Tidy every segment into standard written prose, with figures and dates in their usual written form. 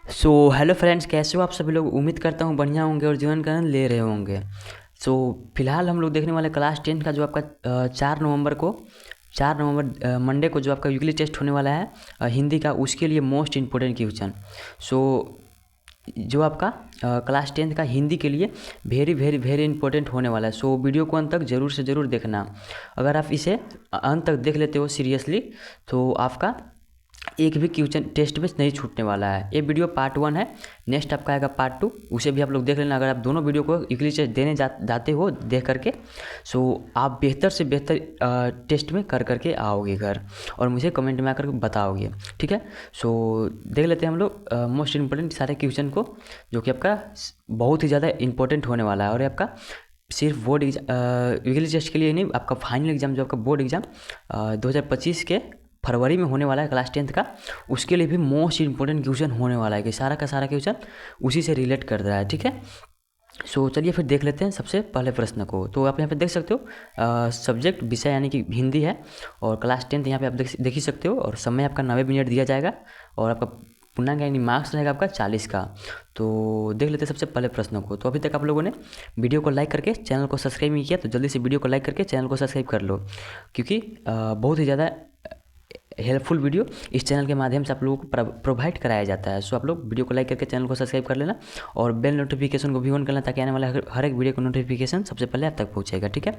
Hello friends, कैसे हो आप सभी लोग। उम्मीद करता हूँ बढ़िया होंगे और जीवन का आनंद ले रहे होंगे। फिलहाल हम लोग देखने वाले क्लास 10 का जो आपका 4 नवंबर मंडे को जो आपका वीकली टेस्ट होने वाला है हिंदी का, उसके लिए मोस्ट इम्पोर्टेंट क्वेश्चन। सो जो आपका क्लास 10 का हिंदी के लिए वेरी वेरी वेरी इंपॉर्टेंट होने वाला है। वीडियो को अंत तक ज़रूर से ज़रूर देखना। अगर आप इसे अंत तक देख लेते हो सीरियसली, तो आपका एक भी क्वेश्चन टेस्ट में नहीं छूटने वाला है। ये वीडियो पार्ट 1 है। नेक्स्ट आपका आएगा पार्ट 2, उसे भी आप लोग देख लेना। अगर आप दोनों वीडियो को वीकली टेस्ट देने जाते हो देख करके, आप बेहतर से बेहतर टेस्ट में कर करके आओगे घर, और मुझे कमेंट में आकर बताओगे, ठीक है। देख लेते हैं हम लोग मोस्ट इम्पोर्टेंट सारे क्वेश्चन को, जो कि आपका बहुत ही ज़्यादा इंपॉर्टेंट होने वाला है। और ये आपका सिर्फ बोर्ड वीकली टेस्ट के लिए नहीं, आपका फाइनल एग्जाम जो आपका बोर्ड एग्जाम 2025 के फरवरी में होने वाला है क्लास 10 का, उसके लिए भी मोस्ट इम्पोर्टेंट क्वेश्चन होने वाला है कि सारा का सारा क्वेश्चन उसी से रिलेट कर रहा है, ठीक है। चलिए फिर देख लेते हैं सबसे पहले प्रश्न को। तो आप यहाँ पे देख सकते हो सब्जेक्ट विषय यानी कि हिंदी है, और क्लास 10 यहाँ पे आप देख ही सकते हो, और समय आपका 90 मिनट दिया जाएगा, और आपका पूर्णांक यानी मार्क्स रहेगा आपका 40 का। तो देख लेते हैं सबसे पहले प्रश्न को। तो अभी तक आप लोगों ने वीडियो को लाइक करके चैनल को सब्सक्राइब नहीं किया, तो जल्दी से वीडियो को लाइक करके चैनल को सब्सक्राइब कर लो, क्योंकि बहुत ही ज़्यादा हेल्पफुल वीडियो इस चैनल के माध्यम से आप लोगों को प्रोवाइड कराया जाता है। आप लोग वीडियो को लाइक करके चैनल को सब्सक्राइब कर लेना, और बेल नोटिफिकेशन को भी ऑन करना, ताकि आने वाला हर एक वीडियो का नोटिफिकेशन सबसे पहले आप तक पहुंचेगा, ठीक है।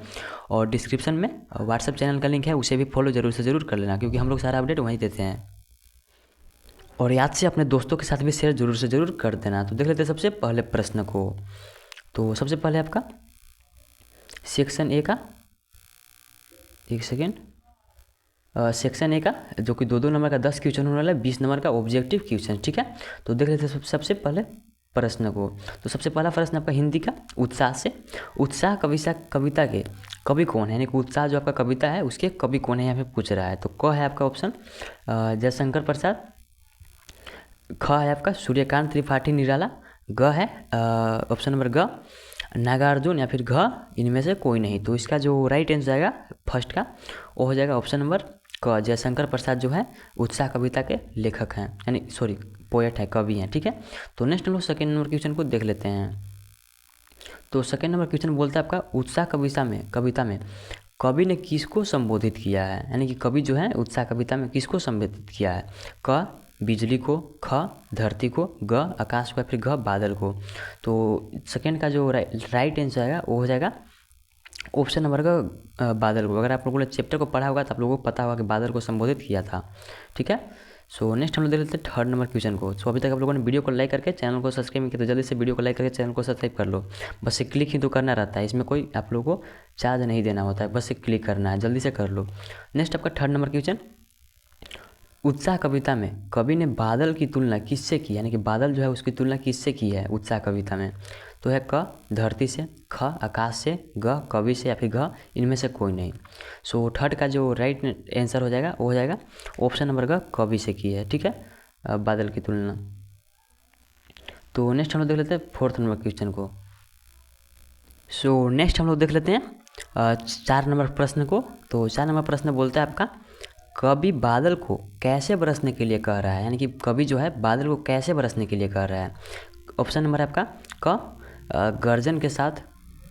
और डिस्क्रिप्शन में व्हाट्सअप चैनल का लिंक है, उसे भी फॉलो जरूर से ज़रूर कर लेना, क्योंकि हम लोग सारा अपडेट वहीं देते हैं। और याद से अपने दोस्तों के साथ भी शेयर जरूर से ज़रूर कर देना। तो देख लेते हैं सबसे पहले प्रश्न को। तो सबसे पहले आपका सेक्शन ए का, एक सेकेंड, सेक्शन ए का जो कि 2-2 नंबर का 10 क्वेश्चन होने वाला है, 20 नंबर का ऑब्जेक्टिव क्वेश्चन, ठीक है। तो देख लेते हैं सबसे पहले प्रश्न को। तो सबसे पहला प्रश्न आपका हिंदी का, उत्साह से। उत्साह कविता के कवि कौन है, यानी कि उत्साह जो आपका कविता है उसके कवि कौन है, यहाँ पे पूछ रहा है। तो क है आपका ऑप्शन जयशंकर प्रसाद, ख है आपका सूर्यकांत त्रिपाठी निराला, ग है ऑप्शन नंबर ग नागार्जुन, या फिर घ इनमें से कोई नहीं। तो इसका जो राइट आंसर आएगा फर्स्ट का, वो हो जाएगा ऑप्शन नंबर क। जयशंकर प्रसाद जो है उत्साह कविता के लेखक हैं, यानी सॉरी पोएट है, कवि हैं, ठीक है। तो नेक्स्ट हम लोग सेकेंड नंबर क्वेश्चन को देख लेते हैं। तो सेकेंड नंबर क्वेश्चन बोलता है आपका उत्साह कविता में कवि ने किसको संबोधित किया है, यानी कि कवि जो है उत्साह कविता में किसको संबोधित किया है। क बिजली को, ख धरती को, ग आकाश को, या फिर घ बादल को। तो सेकेंड का जो राइट आंसर आएगा वो हो जाएगा ऑप्शन नंबर का बादल को। अगर आप लोगों ने चैप्टर को पढ़ा होगा तो आप लोगों को पता होगा कि बादल को संबोधित किया था, ठीक है। नेक्स्ट हम लोग देख लेते हैं थर्ड नंबर क्वेश्चन को। अभी तक आप लोगों ने वीडियो को लाइक करके चैनल को सब्सक्राइब नहीं किया, तो जल्दी से वीडियो को लाइक करके चैनल को सब्सक्राइब कर लो। बस एक क्लिक ही तो करना रहता है, इसमें कोई आप लोगों को चार्ज नहीं देना होता है, बस एक क्लिक करना है, जल्दी से कर लो। नेक्स्ट आपका थर्ड नंबर क्वेश्चन, उत्साह कविता में कवि ने बादल की तुलना किससे की, यानी कि बादल जो है उसकी तुलना किससे की है उत्साह कविता में। तो है क धरती से, ख आकाश से, ग कवि से, या फिर घ इनमें से कोई नहीं। थर्ड का जो राइट आंसर हो जाएगा वो हो जाएगा ऑप्शन नंबर ग कवि से की है, ठीक है, बादल की तुलना। तो नेक्स्ट हम लोग देख लेते हैं फोर्थ नंबर क्वेश्चन को। नेक्स्ट हम लोग देख लेते हैं 4 नंबर प्रश्न को। तो 4 नंबर प्रश्न बोलता है आपका कवि बादल को कैसे बरसने के लिए कह रहा है, यानी कि कवि जो है बादल को कैसे बरसने के लिए कह रहा है। ऑप्शन नंबर है आपका क गर्जन के साथ,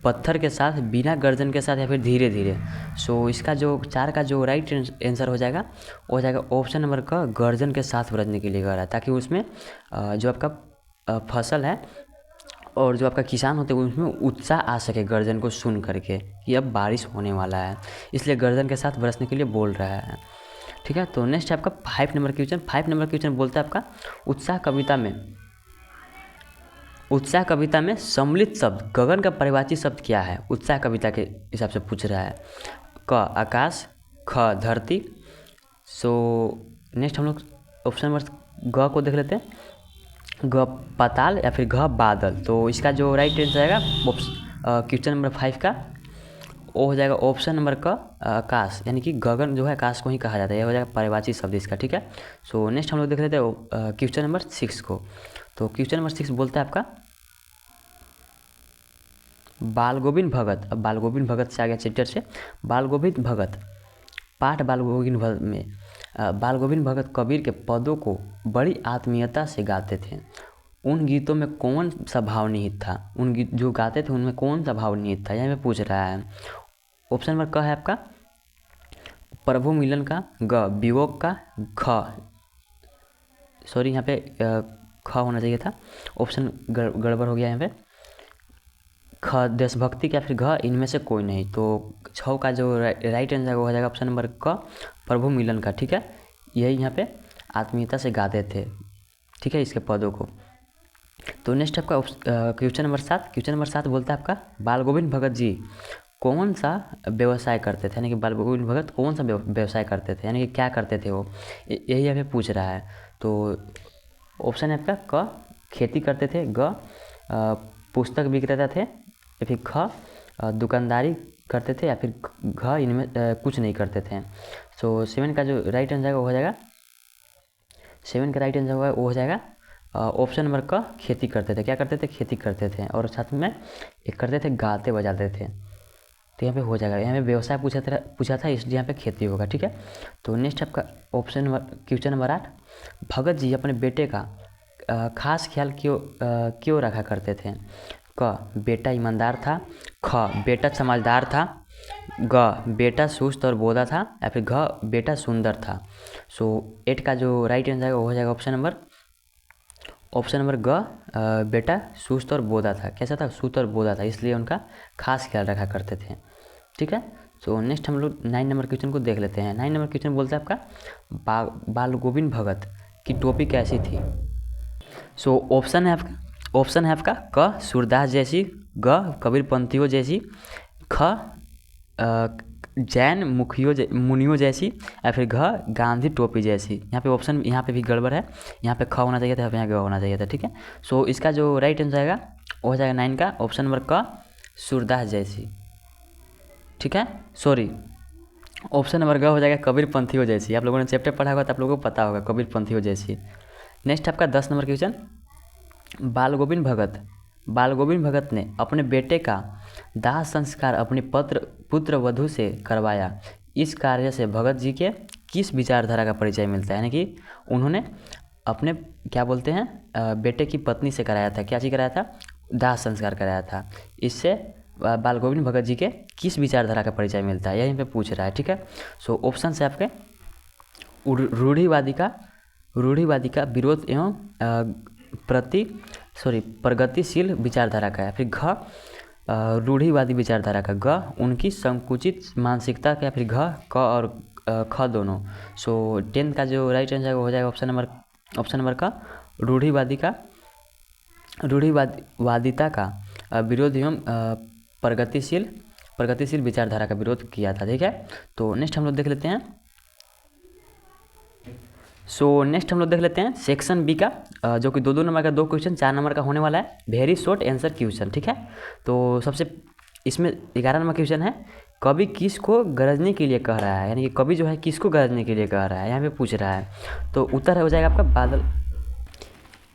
पत्थर के साथ, बिना गर्जन के साथ, या फिर धीरे धीरे। इसका जो 4 का जो राइट आंसर हो जाएगा वो हो जाएगा ऑप्शन नंबर क गर्जन के साथ बरसने के लिए कह रहा है, ताकि उसमें जो आपका फसल है और जो आपका किसान होते हैं उसमें उत्साह आ सके गर्जन को सुन करके कि अब बारिश होने वाला है, इसलिए गर्जन के साथ बरसने के लिए बोल रहा है, ठीक है। तो नेक्स्ट आपका 5 नंबर क्वेश्चन। 5 नंबर क्वेश्चन बोलता है आपका उत्साह कविता में सम्मिलित शब्द गगन का परिवाची शब्द क्या है, उत्साह कविता के हिसाब से पूछ रहा है। क आकाश, ख धरती। नेक्स्ट हम लोग ऑप्शन नंबर ग को देख लेते हैं, ग पाताल, या फिर घ बादल। तो इसका जो राइट आंसर आएगा क्वेश्चन नंबर 5 का वो हो जाएगा ऑप्शन नंबर का आकाश, यानी कि गगन जो है आकाश को ही कहा जाता है, यह हो जाएगा पर्यायवाची शब्द इसका, ठीक है। नेक्स्ट हम लोग देख लेते हैं क्वेश्चन नंबर 6 को। तो क्वेश्चन नंबर 6 बोलता है आपका बाल गोविंद भगत। अब बाल गोविंद भगत से आ गया चैप्टर से, बाल गोविंद भगत पाठ बाल गोविंद भगत में बाल गोविंद भगत कबीर के पदों को बड़ी आत्मीयता से गाते थे। उन गीतों में कौन सा भाव निहित था, उन गीत जो गाते थे उनमें कौन सा भाव निहित था, यहाँ पे पूछ रहा है। ऑप्शन नंबर क है आपका प्रभु मिलन का, ग वियोग का, ख सॉरी यहाँ पे ख होना चाहिए था, ऑप्शन गड़बड़ हो गया यहाँ पे, ख देशभक्ति का, फिर घ इनमें से कोई नहीं। तो छ का जो राइट आंसर हो जाएगा ऑप्शन नंबर क प्रभु मिलन का, ठीक है। यही यहाँ पे आत्मीयता से गाते थे, ठीक है, इसके पदों को। तो नेक्स्ट आपका क्वेश्चन नंबर 7। क्वेश्चन नंबर 7 बोलता है आपका बाल गोविंद भगत जी कौन सा व्यवसाय करते थे, यानी कि बाल गोविंद भगत कौन सा व्यवसाय करते थे, यानी कि क्या करते थे वो, यही यहाँ पे पूछ रहा है। तो ऑप्शन है आपका क खेती करते थे, ग पुस्तक विक्रेता थे, या फिर ख दुकानदारी करते थे, या फिर घ इनमें कुछ नहीं करते थे। सो 7 का जो राइट आंसर हो जाएगा, 7 का राइट आंसर होगा वो हो जाएगा ऑप्शन नंबर क खेती करते थे। क्या करते थे, खेती करते थे, और साथ में एक करते थे गाते बजाते थे। तो यहाँ पे हो जाएगा, यहाँ पे व्यवसाय पूछा था इसलिए यहाँ पे खेती होगा, ठीक है। तो नेक्स्ट आपका option number question number 8, Bhagat ji अपने बेटे का खास ख्याल क्यों रखा करते थे। क बेटा ईमानदार था, ख बेटा समझदार था, ग बेटा सुस्त और बोधा था, या फिर घ बेटा सुंदर था। सो 8 का जो राइट आंसर हो जाएगा ऑप्शन नंबर ग बेटा सुस्त और बोधा था। कैसा था, सुस्त और बोधा था, इसलिए उनका खास ख्याल रखा करते थे, ठीक है। सो नेक्स्ट हम लोग 9 नंबर क्वेश्चन को देख लेते हैं। 9 नंबर क्वेश्चन बोलता है आपका बाल गोविंद भगत की टोपी कैसी थी। सो ऑप्शन है आपका क सूरदास जैसी, ग कबीर पंथियों जैसी, ख जैन मुनियों जैसी, या फिर घ गांधी टोपी जैसी। यहाँ पे ऑप्शन यहाँ पे भी गड़बड़ है, यहाँ पे ख होना चाहिए था, यहाँ ग होना चाहिए था, ठीक है। सो इसका जो राइट आंसर आएगा वो हो जाएगा 9 का ऑप्शन नंबर क सूरदास जैसी, ठीक है। सॉरी, ऑप्शन नंबर ग हो जाएगा कबीर पंथियों जैसी। आप लोगों ने चैप्टर पढ़ा होगा तो आप लोगों को पता होगा कबीर पंथियों जैसी। नेक्स्ट आपका 10 नंबर क्वेश्चन, बाल गोविंद भगत ने अपने बेटे का दाह संस्कार अपनी पुत्र वधू से करवाया। इस कार्य से भगत जी के किस विचारधारा का परिचय मिलता है, यानी कि उन्होंने अपने क्या बोलते हैं बेटे की पत्नी से कराया था, क्या चीज़ कराया था, दाह संस्कार कराया था। इससे बाल गोविंद भगत जी के किस विचारधारा का परिचय मिलता है, यहीं पे पूछ रहा है, ठीक है। सो ऑप्शन से आपके रूढ़िवादी का विरोध एवं प्रगतिशील विचारधारा का है, फिर घ रूढ़िवादी विचारधारा का, ग उनकी संकुचित मानसिकता का, फिर घ क और ख दोनों। सो 10 का जो राइट आंसर हो जाएगा ऑप्शन नंबर का रूढ़िवादिता का विरोध एवं प्रगतिशील विचारधारा का विरोध किया था, ठीक है। तो नेक्स्ट हम लोग देख लेते हैं सेक्शन बी का, जो कि 2 नंबर का 2 क्वेश्चन 4 नंबर का होने वाला है, वेरी शॉर्ट आंसर क्वेश्चन, ठीक है। तो सबसे इसमें 11 नंबर क्वेश्चन है, कवि किसको गरजने के लिए कह रहा है, यानी कि कवि जो है किसको गरजने के लिए कह रहा है, यहाँ पे पूछ रहा है। तो उत्तर हो जाएगा आपका बादल,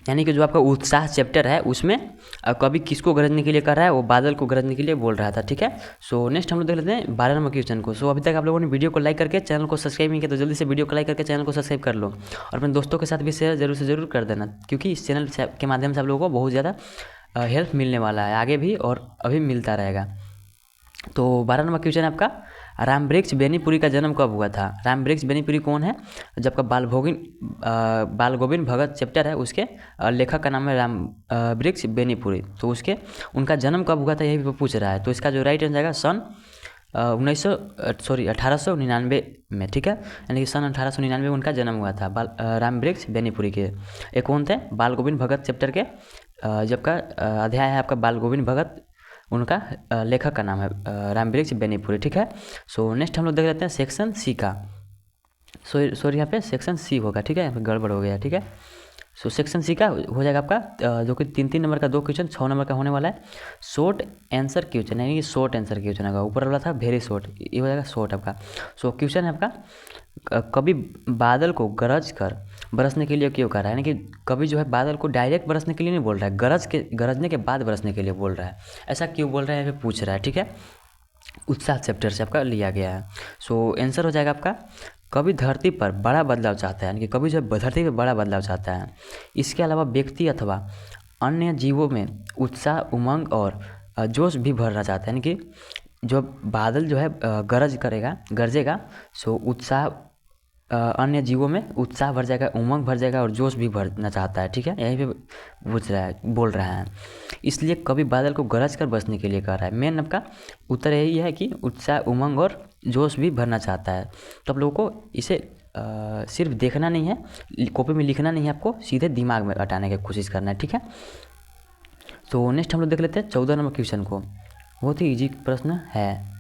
यानी कि जो आपका उत्साह चैप्टर है उसमें कवि किसको गरजने के लिए कर रहा है, वो बादल को गरजने के लिए बोल रहा था, ठीक है। सो नेक्स्ट हम लोग देख लेते हैं 12 नंबर क्वेश्चन को। सो अभी तक आप लोगों ने वीडियो को लाइक करके चैनल को सब्सक्राइब नहीं किया तो जल्दी से वीडियो को लाइक करके चैनल को सब्सक्राइब कर लो, और अपने दोस्तों के साथ भी शेयर जरूर से जरूर कर देना, क्योंकि इस चैनल के माध्यम से आप लोगों को बहुत ज़्यादा हेल्प मिलने वाला है, आगे भी और अभी मिलता रहेगा। तो 12 नंबर क्वेश्चन आपका, रामवृक्ष बेनीपुरी का जन्म कब हुआ था। रामवृक्ष बेनीपुरी कौन है, जब का बाल गोविंद भगत चैप्टर है उसके लेखक का नाम है रामवृक्ष बेनीपुरी। तो उनका जन्म कब हुआ था यही भी पूछ रहा है। तो इसका जो राइट आंसर आएगा सन 1899 में, ठीक है, यानी कि सन 1899 में उनका जन्म हुआ था रामवृक्ष बेनीपुरी के। एक कौन थे, बाल गोविंद भगत चैप्टर के जब का अध्याय है आपका बाल गोविंद भगत, उनका लेखक का नाम है रामवृक्ष बेनीपुरी, ठीक है। सो नेक्स्ट हम लोग देख लेते हैं सेक्शन सी का। सॉरी यहाँ पे सेक्शन सी होगा, ठीक है, यहाँ पे गड़बड़ हो गया, ठीक है। सो सेक्शन सी का हो जाएगा आपका जो कि 3 नंबर का 2 क्वेश्चन 6 नंबर का होने वाला है, शॉर्ट आंसर क्वेश्चन, यानी कि शॉर्ट आंसर क्वेश्चन होगा। ऊपर वाला था वेरी शॉर्ट, ये हो जाएगा शॉर्ट आपका। सो क्वेश्चन है आपका, कभी बादल को गरज कर बरसने के लिए क्यों कर रहा है, यानी कि कभी जो है बादल को डायरेक्ट बरसने के लिए नहीं बोल रहा है, गरजने के बाद बरसने के लिए बोल रहा है, ऐसा क्यों बोल रहा है, पूछ रहा है, ठीक है। उत्साह चैप्टर से आपका लिया गया है। सो आंसर हो जाएगा आपका, कभी धरती पर बड़ा बदलाव चाहता है, यानी कि कभी जो धरती पर बड़ा बदलाव चाहता है, इसके अलावा व्यक्ति अथवा अन्य जीवों में उत्साह, उमंग और जोश भी भरना चाहता है। यानी कि जो बादल जो है गरजेगा, सो उत्साह अन्य जीवों में उत्साह भर जाएगा, उमंग भर जाएगा और जोश भी भरना चाहता है। ठीक है, यहीं पे बोल रहा है। इसलिए कवि बादल को गरज कर बसने के लिए कह रहा है। मेन आपका उत्तर यही है कि उत्साह, उमंग और जोश भी भरना चाहता है। तो आप लोगों को इसे सिर्फ देखना नहीं है, कॉपी में लिखना नहीं है, आपको सीधे दिमाग में हटाने की कोशिश करना है। ठीक है, तो नेक्स्ट हम लोग देख लेते हैं 14 नंबर क्वेश्चन को। बहुत ही इजी प्रश्न है।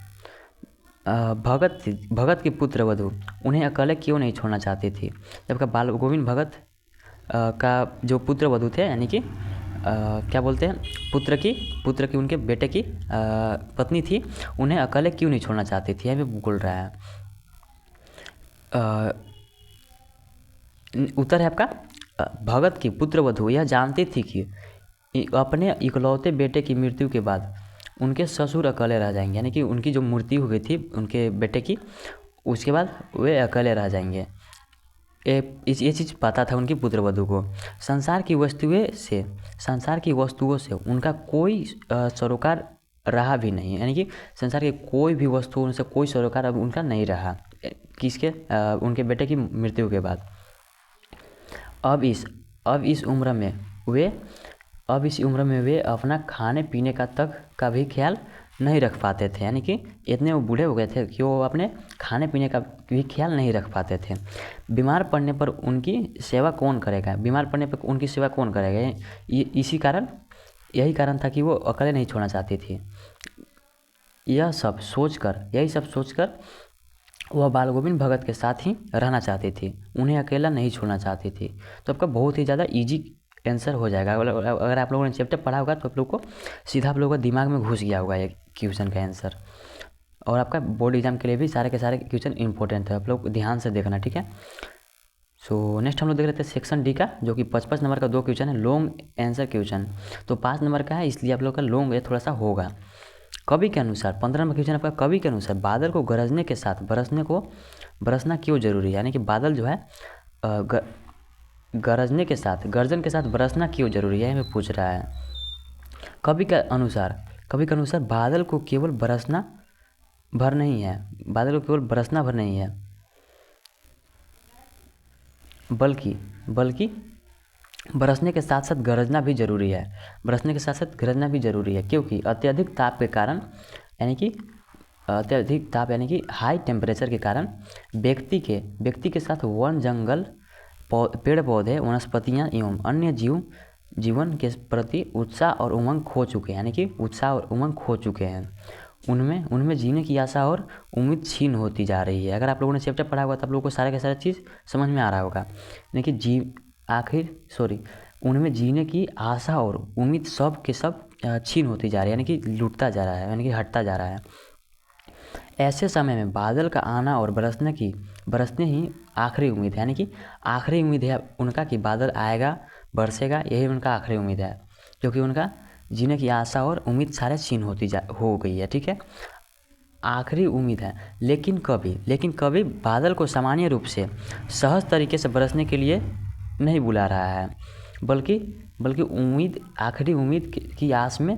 भगत के पुत्र वधु उन्हें अकेले क्यों नहीं छोड़ना चाहती थी? जबकि बाल गोविंद भगत का जो पुत्र वधु थे, यानी कि क्या बोलते हैं, पुत्र की उनके बेटे की पत्नी थी, उन्हें अकेले क्यों नहीं छोड़ना चाहती थी, यह भी बोल रहा है। उत्तर है आपका भगत की पुत्र वधु यह जानती थी कि अपने इकलौते बेटे की मृत्यु के बाद उनके ससुर अकेले रह जाएंगे। यानी कि उनकी जो मृत्यु हो गई थी उनके बेटे की, उसके बाद वे अकेले रह जाएंगे। ये चीज़ पता था उनकी पुत्र वधु को। संसार की वस्तुओं से उनका कोई सरोकार रहा भी नहीं। यानी कि संसार की कोई भी वस्तु, उनसे कोई सरोकार अब उनका नहीं रहा। किसके? उनके बेटे की मृत्यु के बाद। अब इस उम्र में वे अपना खाने पीने का भी ख्याल नहीं रख पाते थे। यानी कि इतने वो बूढ़े हो गए थे कि वो अपने खाने पीने का भी ख्याल नहीं रख पाते थे। बीमार पड़ने पर उनकी सेवा कौन करेगा? यही कारण था कि वो अकेले नहीं छोड़ना चाहती थी। यही सब सोचकर वह बाल गोविंद भगत के साथ ही रहना चाहती थी, उन्हें अकेला नहीं छोड़ना चाहती थी। तो आपका बहुत ही ज़्यादा ईजी आंसर हो जाएगा। अगर आप लोगों ने चैप्टर पढ़ा होगा तो आप लोग को सीधा आप लोगों का दिमाग में घुस गया होगा ये क्वेश्चन का आंसर। और आपका बोर्ड एग्जाम के लिए भी सारे के सारे क्वेश्चन इंपॉर्टेंट है, आप लोग ध्यान से देखना। ठीक है, सो नेक्स्ट हम लोग देख लेते हैं सेक्शन डी का, जो कि 55 नंबर का 2 क्वेश्चन है, लॉन्ग आंसर क्वेश्चन। तो 5 नंबर का है, इसलिए आप लोग का लॉन्ग ये थोड़ा सा होगा। कवि के अनुसार 15 नंबर क्वेश्चन आपका, कवि के अनुसार बादल को गरजने के साथ बरसना क्यों जरूरी है? यानी कि बादल जो है गर्जन के साथ बरसना क्यों जरूरी है, हमें पूछ रहा है। कवि के अनुसार बादल को केवल बरसना भर नहीं है, बल्कि बरसने के साथ साथ गरजना भी जरूरी है। क्योंकि अत्यधिक ताप यानी कि हाई टेम्परेचर के कारण व्यक्ति के साथ वन, जंगल, पेड़ पौधे, वनस्पतियाँ एवं अन्य जीवन के प्रति उत्साह और उमंग खो चुके हैं। उनमें जीने की आशा और उम्मीद छीन होती जा रही है। अगर आप लोगों ने चैप्टर पढ़ा होगा तो आप लोगों को सारे के सारे चीज़ समझ में आ रहा होगा। यानी कि उनमें जीने की आशा और उम्मीद सब के सब छीन होती जा रही है, यानी कि लुटता जा रहा है, यानी कि हटता जा रहा है। ऐसे समय में बादल का आना और बरसने ही आखिरी उम्मीद है। यानी कि आखिरी उम्मीद है उनका कि बादल आएगा, बरसेगा, यही उनका आखिरी उम्मीद है, क्योंकि उनका जीने की आशा और उम्मीद सारे छीन हो गई है। ठीक है, आखिरी उम्मीद है। लेकिन कभी बादल को सामान्य रूप से सहज तरीके से बरसने के लिए नहीं बुला रहा है, बल्कि आखिरी उम्मीद की आस में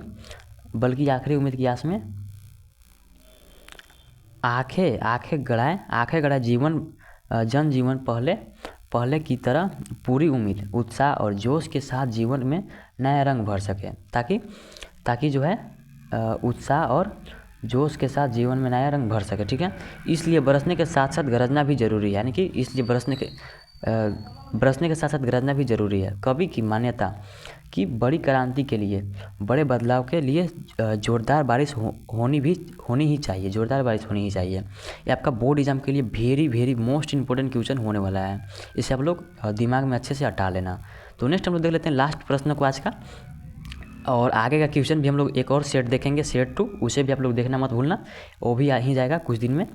आंखें गड़ाए जनजीवन पहले की तरह पूरी उम्मीद, उत्साह और जोश के साथ जीवन में नया रंग भर सके, ताकि जो है उत्साह और जोश के साथ जीवन में नया रंग भर सके। ठीक है, इसलिए बरसने के साथ साथ गरजना भी जरूरी है। यानी कि इसलिए बरसने के साथ साथ गरजना भी जरूरी है। कवि की मान्यता कि बड़ी क्रांति के लिए, बड़े बदलाव के लिए जोरदार बारिश होनी ही चाहिए। ये आपका बोर्ड एग्जाम के लिए वेरी मोस्ट इंपॉर्टेंट क्वेश्चन होने वाला है। इसे आप लोग दिमाग में अच्छे से हटा लेना। तो नेक्स्ट हम लोग देख लेते हैं लास्ट प्रश्न को आज का, और आगे का क्वेश्चन भी हम लोग एक और सेट देखेंगे, सेट 2, उसे भी आप लोग देखना मत भूलना, वो भी आ ही जाएगा कुछ दिन में।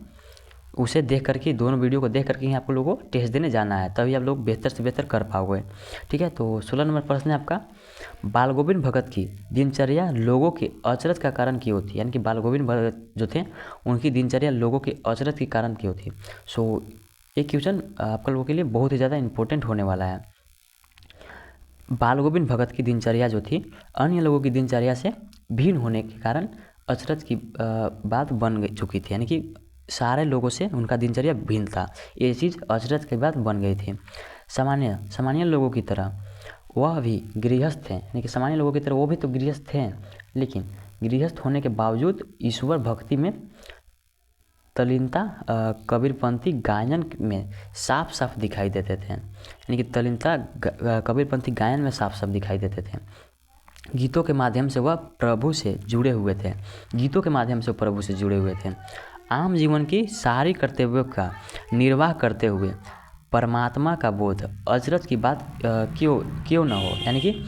उसे देख करके, दोनों वीडियो को देख करके ही आप लोगों को टेस्ट देने जाना है, तभी आप लोग बेहतर से बेहतर कर पाओगे। ठीक है, तो 16 नंबर प्रश्न है आपका, बाल गोविंद भगत की दिनचर्या लोगों के अचरज का कारण क्यों थी? यानी कि बाल गोविंद भगत जो थे उनकी दिनचर्या लोगों के अचरज के कारण क्यों थी? सो ये क्वेश्चन आप लोगों के लिए बहुत ही ज़्यादा इंपॉर्टेंट होने वाला है। बाल गोविंद भगत की दिनचर्या जो थी अन्य लोगों की दिनचर्या से भिन्न होने के कारण अचरज की बात बन चुकी थी, यानी कि सारे लोगों से उनका दिनचर्या भिन्न था। ये चीज़ अचरज की बात बन गई थी। सामान्य लोगों की तरह वह भी गृहस्थ थे, यानी कि सामान्य लोगों की तरह वो भी तो गृहस्थ थे, लेकिन गृहस्थ होने के बावजूद ईश्वर भक्ति में तल्लीनता कबीरपंथी गायन में साफ साफ दिखाई देते थे, यानी कि तल्लीनता कबीरपंथी गायन में साफ साफ दिखाई देते थे। गीतों के माध्यम से वह प्रभु से जुड़े हुए थे, गीतों के माध्यम से प्रभु से जुड़े हुए थे। आम जीवन की सारी कर्तव्यों का निर्वाह करते हुए परमात्मा का बोध अचरज की बात क्यों न हो, यानी कि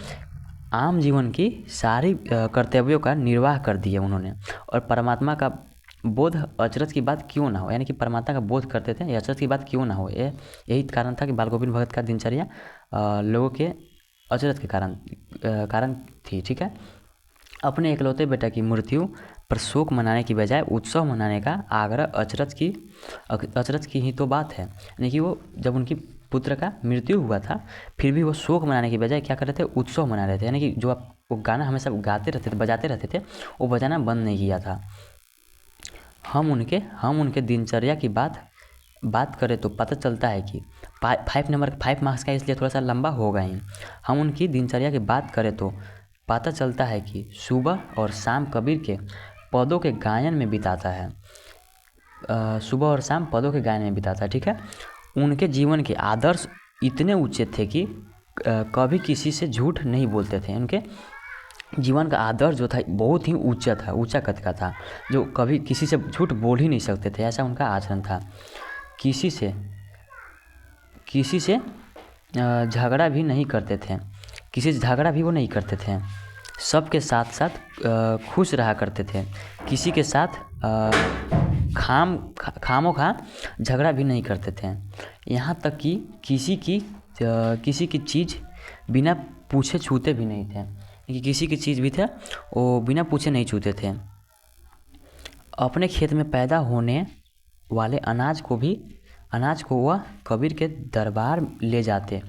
आम जीवन की सारी कर्तव्यों का निर्वाह कर दिया उन्होंने और परमात्मा का बोध अचरज की बात क्यों ना हो, यानी कि परमात्मा का बोध करते थे, अचरज की बात क्यों ना हो। यही कारण था कि बाल गोविंद भगत का दिनचर्या लोगों के अचरज के कारण थी। ठीक है। अपने इकलौते बेटा की मृत्यु पर शोक मनाने की बजाय उत्सव मनाने का आग्रह अचरज की ही तो बात है, यानी कि वो जब उनकी पुत्र का मृत्यु हुआ था फिर भी वो शोक मनाने की बजाय क्या कर रहे थे, उत्सव मना रहे थे, यानी कि जो आप वो गाना हमेशा गाते रहते थे, बजाते रहते थे, वो बजाना बंद नहीं किया था। हम उनके दिनचर्या की बात करें तो पता चलता है कि 5 मार्क्स का इसलिए थोड़ा सा लंबा होगा ही। हम उनकी दिनचर्या की बात करें तो पता चलता है कि सुबह और शाम कबीर के पदों के गायन में बिताता है, सुबह और शाम पदों के गायन में बिताता है। ठीक है। उनके जीवन के आदर्श इतने ऊंचे थे कि कभी किसी से झूठ नहीं बोलते थे। उनके जीवन का आदर्श जो था बहुत ही ऊंचा कद का था, जो कभी किसी से झूठ बोल ही नहीं सकते थे, ऐसा उनका आचरण था। किसी से झगड़ा भी नहीं करते थे, किसी से झगड़ा भी वो नहीं करते थे। सबके साथ साथ खुश रहा करते थे, किसी के साथ खामोखा झगड़ा भी नहीं करते थे। यहाँ तक कि किसी की चीज़ बिना पूछे छूते भी नहीं थे, कि किसी की चीज़ भी थे वो बिना पूछे नहीं छूते थे। अपने खेत में पैदा होने वाले अनाज को वह कबीर के दरबार ले जाते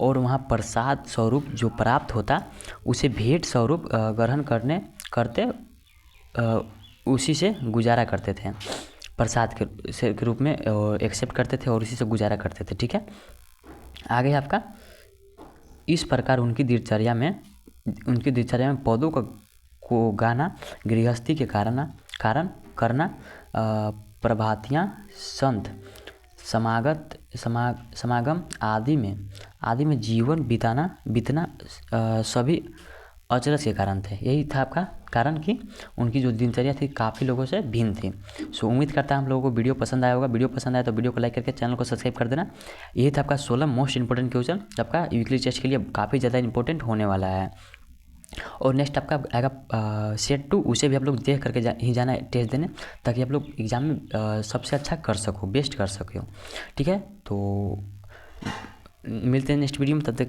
और वहाँ प्रसाद स्वरूप जो प्राप्त होता उसे भेंट स्वरूप ग्रहण करते, उसी से गुजारा करते थे, प्रसाद के रूप में एक्सेप्ट करते थे और उसी से गुजारा करते थे। ठीक है। आगे आपका इस प्रकार उनकी दिनचर्या में पौधों को गाना, गृहस्थी के कारण करना, प्रभातियाँ, संत समागम आदि में जीवन बीतना सभी अचरज के कारण थे। यही था आपका कारण कि उनकी जो दिनचर्या थी काफ़ी लोगों से भिन्न थी। सो उम्मीद करता है हम लोगों को वीडियो पसंद आया होगा। वीडियो पसंद आया तो वीडियो को लाइक करके चैनल को सब्सक्राइब कर देना। यही था आपका 16 मोस्ट इंपॉर्टेंट क्वेश्चन आपका वीकली टेस्ट के लिए काफ़ी ज़्यादा इंपॉर्टेंट होने वाला है। और नेक्स्ट आपका आएगा सेट 2, उसे भी आप लोग देख करके ही जाना है टेस्ट देने, ताकि आप लोग एग्ज़ाम में सबसे अच्छा कर सको, बेस्ट कर सको। ठीक है। तो मिलते हैं नेक्स्ट वीडियो में, तब तक